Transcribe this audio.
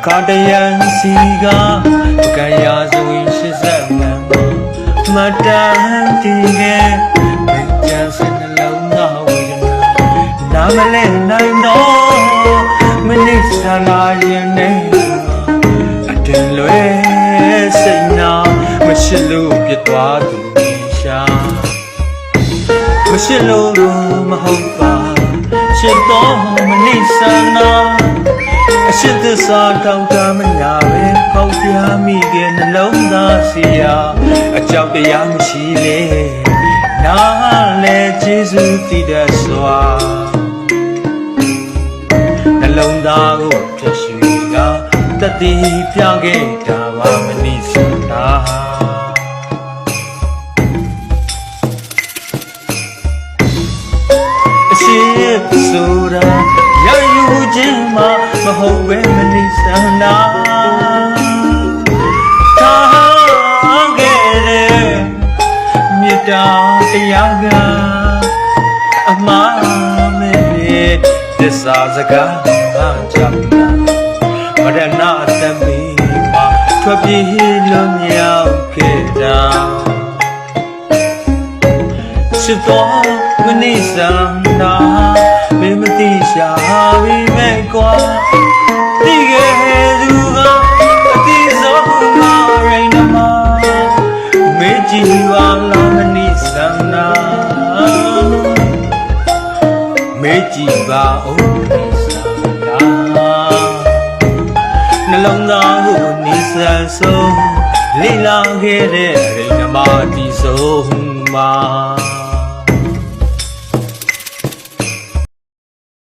အခါတရံစီကကံရာဇဝင်80မှန်မတန်တင်ခဲ့ကြံစနှလုံးသားဝေဒနာနာမလဲနိုင်တော့မနစ်ဆန္ဒရင်နဲ့အတင်လွဲစိတ်နာမရှိလို့ပြတ်သွားသူရှာမရှိလို့မဟုတ်ပါရှစ်တော်မနစ်ဆန္ဒအရှိသစ္စာတောင်းတမနာပဲပေါက်ပြမိတဲ့နှလုံးသားစီယာအကြောက်တရားမရှိလေနားလဲကျေးဇူးတည်တဲ့စွာနှလုံးသားကိုဖြတ်ရွှေကတတိပြခဲ့တာပါမနစ်ဆန္ဒအရှိဆိုတာရယူခြင်းမှာမဟုတ်ပဲမနစ်ဆန္ဒထားခဲ့တဲ့မြတ်တာတရားကအမှားမဲ့သစ္စာစကားကြောင့်မရဏတမေမှာထွက်ပြေးလွန်မြောက်ခဲ့တာရှိတော်မနစ်ဆန္ဒမင်းမသိရှာပြီမဲ့ကွာတိခဲ့သူကအတိဆုံးမရိန်နမမေကြည်ပါလားမနစ်ဆန္ဒမေကြည်ပါဦးမနစ်ဆန္ဒနှလုံးသားကိုနိစ္စဆုံးလိလာခဲ့တဲ့ရိန်နမတိဆုံးမှာ